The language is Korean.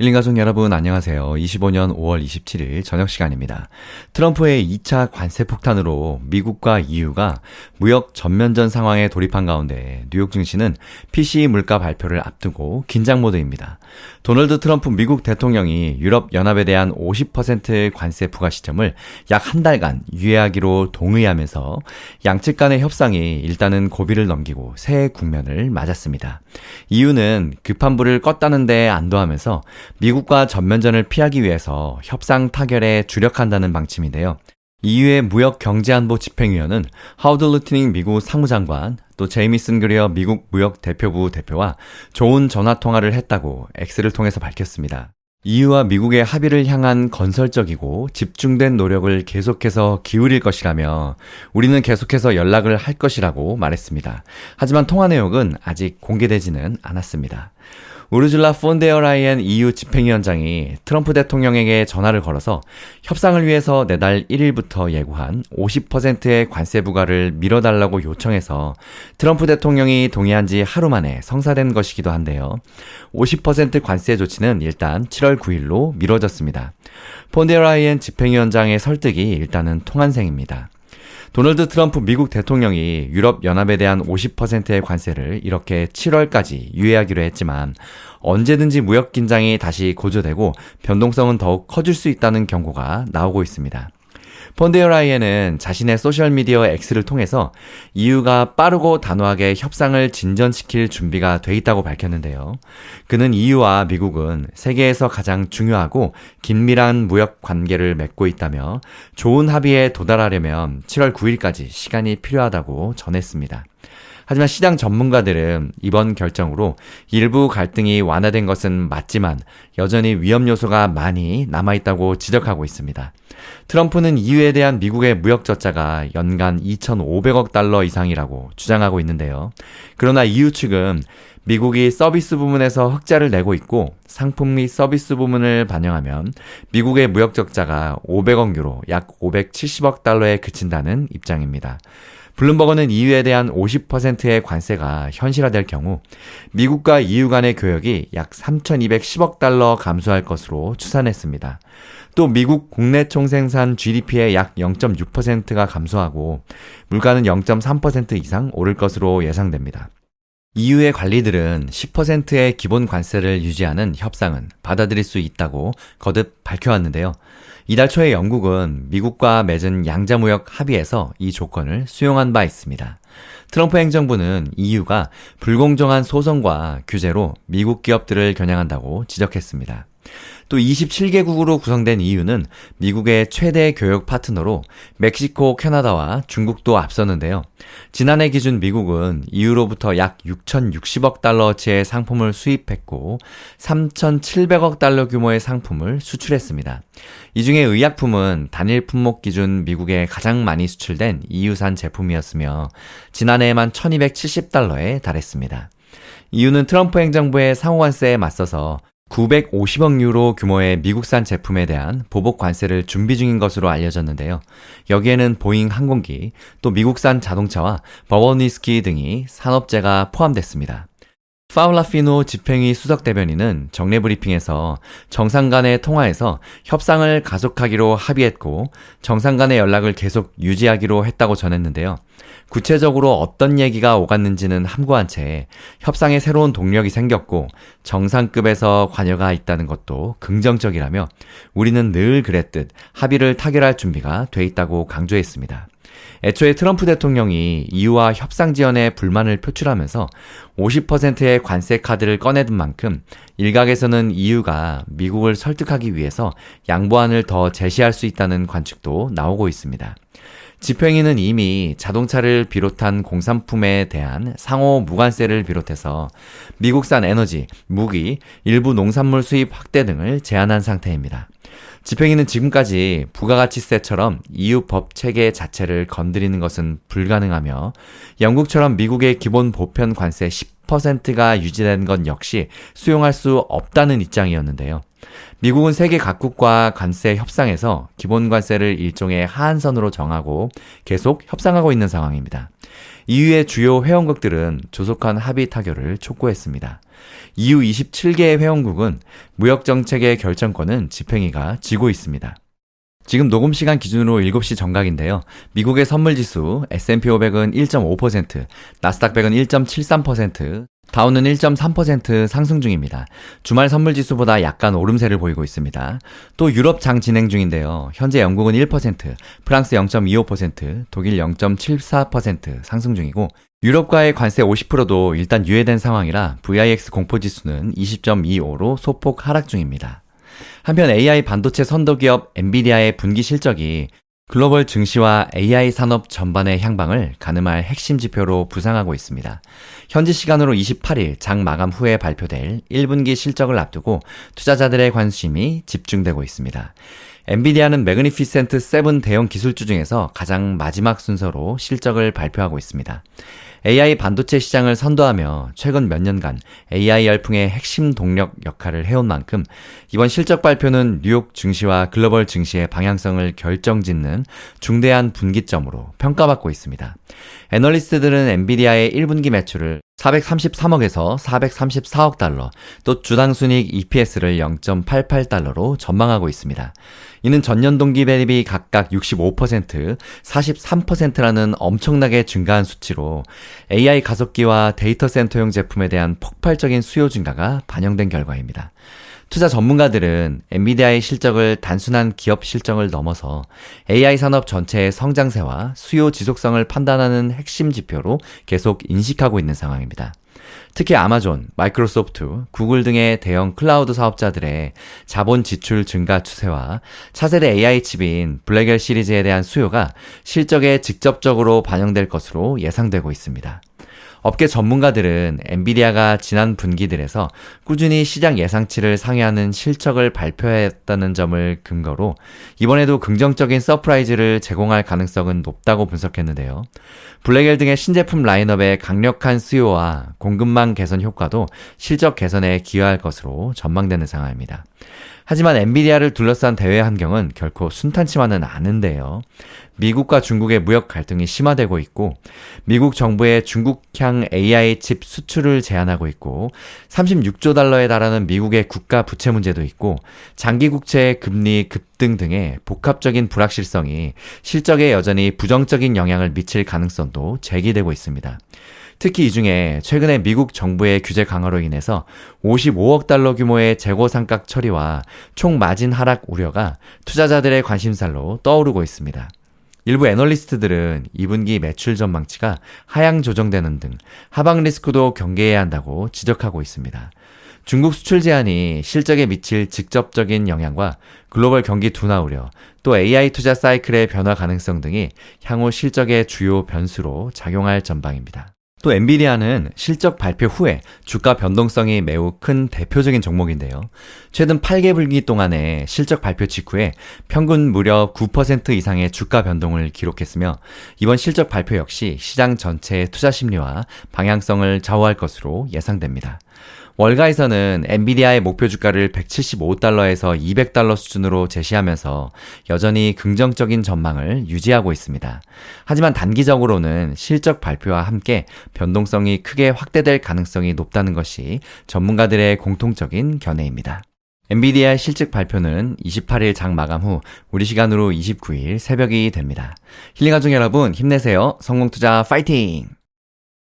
힐링 가족 여러분 안녕하세요. 25년 5월 27일 저녁 시간입니다. 트럼프의 2차 관세 폭탄으로 미국과 EU가 무역 전면전 상황에 돌입한 가운데 뉴욕 증시는 PCE 물가 발표를 앞두고 긴장 모드입니다. 도널드 트럼프 미국 대통령이 유럽 연합에 대한 50% 관세 부과 시점을 약 한 달간 유예하기로 동의하면서 양측 간의 협상이 일단은 고비를 넘기고 새 국면을 맞았습니다. EU는 급한 불을 껐다는데 안도하면서 미국과 전면전을 피하기 위해서 협상 타결에 주력한다는 방침인데요. EU의 무역 경제안보 집행위원은 하워드 루트닝 미국 상무장관, 또 제이미슨 그리어 미국 무역 대표부 대표와 좋은 전화통화를 했다고 X를 통해서 밝혔습니다. EU와 미국의 합의를 향한 건설적이고 집중된 노력을 계속해서 기울일 것이라며 우리는 계속해서 연락을 할 것이라고 말했습니다. 하지만 통화 내용은 아직 공개되지는 않았습니다. 우르줄라 폰데어라이엔 EU 집행위원장이 트럼프 대통령에게 전화를 걸어서 협상을 위해서 내달 1일부터 예고한 50%의 관세 부과를 미뤄달라고 요청해서 트럼프 대통령이 동의한 지 하루 만에 성사된 것이기도 한데요. 50% 관세 조치는 일단 7월 9일로 미뤄졌습니다. 폰데어라이엔 집행위원장의 설득이 일단은 통한셈입니다. 도널드 트럼프 미국 대통령이 유럽 연합에 대한 50%의 관세를 이렇게 7월까지 유예하기로 했지만 언제든지 무역 긴장이 다시 고조되고 변동성은 더욱 커질 수 있다는 경고가 나오고 있습니다. 폰데어라이엔은 자신의 소셜미디어 X를 통해서 EU가 빠르고 단호하게 협상을 진전시킬 준비가 돼 있다고 밝혔는데요. 그는 EU와 미국은 세계에서 가장 중요하고 긴밀한 무역 관계를 맺고 있다며 좋은 합의에 도달하려면 7월 9일까지 시간이 필요하다고 전했습니다. 하지만 시장 전문가들은 이번 결정으로 일부 갈등이 완화된 것은 맞지만 여전히 위험 요소가 많이 남아있다고 지적하고 있습니다. 트럼프는 EU에 대한 미국의 무역 적자가 연간 2,500억 달러 이상이라고 주장하고 있는데요. 그러나 EU 측은 미국이 서비스 부문에서 흑자를 내고 있고 상품 및 서비스 부문을 반영하면 미국의 무역 적자가 500억 유로, 약 570억 달러에 그친다는 입장입니다. 블룸버그는 EU에 대한 50%의 관세가 현실화될 경우 미국과 EU 간의 교역이 약 3,210억 달러 감소할 것으로 추산했습니다. 또 미국 국내 총생산 GDP의 약 0.6%가 감소하고 물가는 0.3% 이상 오를 것으로 예상됩니다. EU의 관리들은 10%의 기본 관세를 유지하는 협상은 받아들일 수 있다고 거듭 밝혀왔는데요. 이달 초에 영국은 미국과 맺은 양자무역 합의에서 이 조건을 수용한 바 있습니다. 트럼프 행정부는 EU가 불공정한 소송과 규제로 미국 기업들을 겨냥한다고 지적했습니다. 또 27개국으로 구성된 EU는 미국의 최대 교역 파트너로 멕시코, 캐나다와 중국도 앞서는데요. 지난해 기준 미국은 EU로부터 약 6,060억 달러어치의 상품을 수입했고 3,700억 달러 규모의 상품을 수출했습니다. 이 중에 의약품은 단일 품목 기준 미국에 가장 많이 수출된 EU산 제품이었으며 지난해에만 1,270달러에 달했습니다. EU는 트럼프 행정부의 상호관세에 맞서서 950억 유로 규모의 미국산 제품에 대한 보복 관세를 준비 중인 것으로 알려졌는데요. 여기에는 보잉 항공기, 또 미국산 자동차와 버번 위스키 등이 산업재가 포함됐습니다. 파울라피노 집행위 수석대변인은 정례 브리핑에서 정상 간의 통화에서 협상을 가속하기로 합의했고 정상 간의 연락을 계속 유지하기로 했다고 전했는데요. 구체적으로 어떤 얘기가 오갔는지는 함구한 채 협상에 새로운 동력이 생겼고 정상급에서 관여가 있다는 것도 긍정적이라며 우리는 늘 그랬듯 합의를 타결할 준비가 돼 있다고 강조했습니다. 애초에 트럼프 대통령이 EU와 협상 지연에 불만을 표출하면서 50%의 관세 카드를 꺼내든 만큼 일각에서는 EU가 미국을 설득하기 위해서 양보안을 더 제시할 수 있다는 관측도 나오고 있습니다. 집행위는 이미 자동차를 비롯한 공산품에 대한 상호 무관세를 비롯해서 미국산 에너지, 무기, 일부 농산물 수입 확대 등을 제한한 상태입니다. 집행위는 지금까지 부가가치세처럼 EU 법 체계 자체를 건드리는 것은 불가능하며 영국처럼 미국의 기본 보편 관세 10%가 유지된 건 역시 수용할 수 없다는 입장이었는데요. 미국은 세계 각국과 관세 협상에서 기본 관세를 일종의 하한선으로 정하고 계속 협상하고 있는 상황입니다. EU의 주요 회원국들은 조속한 합의 타결을 촉구했습니다. EU 27개의 회원국은 무역정책의 결정권은 집행위가 쥐고 있습니다. 지금 녹음 시간 기준으로 7시 정각인데요. 미국의 선물지수 S&P 500은 1.5%, 나스닥 100은 1.73%, 다우는 1.3% 상승 중입니다. 주말 선물지수보다 약간 오름세를 보이고 있습니다. 또 유럽 장 진행 중인데요. 현재 영국은 1%, 프랑스 0.25%, 독일 0.74% 상승 중이고 유럽과의 관세 50%도 일단 유예된 상황이라 VIX 공포지수는 20.25로 소폭 하락 중입니다. 한편 AI 반도체 선도기업 엔비디아의 분기 실적이 글로벌 증시와 AI 산업 전반의 향방을 가늠할 핵심 지표로 부상하고 있습니다. 현지 시간으로 28일 장 마감 후에 발표될 1분기 실적을 앞두고 투자자들의 관심이 집중되고 있습니다. 엔비디아는 매그니피센트 7 대형 기술주 중에서 가장 마지막 순서로 실적을 발표하고 있습니다. AI 반도체 시장을 선도하며 최근 몇 년간 AI 열풍의 핵심 동력 역할을 해온 만큼 이번 실적 발표는 뉴욕 증시와 글로벌 증시의 방향성을 결정짓는 중대한 분기점으로 평가받고 있습니다. 애널리스트들은 엔비디아의 1분기 매출을 433억에서 434억 달러, 또 주당 순이익 EPS를 0.88달러로 전망하고 있습니다. 이는 전년 동기 대비 각각 65%, 43%라는 엄청나게 증가한 수치로 AI 가속기와 데이터 센터용 제품에 대한 폭발적인 수요 증가가 반영된 결과입니다. 투자 전문가들은 엔비디아의 실적을 단순한 기업 실적을 넘어서 AI 산업 전체의 성장세와 수요 지속성을 판단하는 핵심 지표로 계속 인식하고 있는 상황입니다. 특히 아마존, 마이크로소프트, 구글 등의 대형 클라우드 사업자들의 자본 지출 증가 추세와 차세대 AI 칩인 블랙엘 시리즈에 대한 수요가 실적에 직접적으로 반영될 것으로 예상되고 있습니다. 업계 전문가들은 엔비디아가 지난 분기들에서 꾸준히 시장 예상치를 상회하는 실적을 발표했다는 점을 근거로 이번에도 긍정적인 서프라이즈를 제공할 가능성은 높다고 분석했는데요. 블랙엘 등의 신제품 라인업의 강력한 수요와 공급망 개선 효과도 실적 개선에 기여할 것으로 전망되는 상황입니다. 하지만 엔비디아를 둘러싼 대외 환경은 결코 순탄치만은 않은데요. 미국과 중국의 무역 갈등이 심화되고 있고 미국 정부의 중국향 AI 칩 수출을 제한하고 있고 36조 달러에 달하는 미국의 국가 부채 문제도 있고 장기 국채의 금리 급등 등의 복합적인 불확실성이 실적에 여전히 부정적인 영향을 미칠 가능성도 제기되고 있습니다. 특히 이 중에 최근에 미국 정부의 규제 강화로 인해서 55억 달러 규모의 재고 상각 처리와 총 마진 하락 우려가 투자자들의 관심살로 떠오르고 있습니다. 일부 애널리스트들은 2분기 매출 전망치가 하향 조정되는 등 하방 리스크도 경계해야 한다고 지적하고 있습니다. 중국 수출 제한이 실적에 미칠 직접적인 영향과 글로벌 경기 둔화 우려, 또 AI 투자 사이클의 변화 가능성 등이 향후 실적의 주요 변수로 작용할 전망입니다. 또 엔비디아는 실적 발표 후에 주가 변동성이 매우 큰 대표적인 종목인데요. 최근 8개 분기 동안의 실적 발표 직후에 평균 무려 9% 이상의 주가 변동을 기록했으며 이번 실적 발표 역시 시장 전체의 투자 심리와 방향성을 좌우할 것으로 예상됩니다. 월가에서는 엔비디아의 목표 주가를 175달러에서 200달러 수준으로 제시하면서 여전히 긍정적인 전망을 유지하고 있습니다. 하지만 단기적으로는 실적 발표와 함께 변동성이 크게 확대될 가능성이 높다는 것이 전문가들의 공통적인 견해입니다. 엔비디아 실적 발표는 28일 장 마감 후 우리 시간으로 29일 새벽이 됩니다. 힐링가족 여러분 힘내세요. 성공투자 파이팅!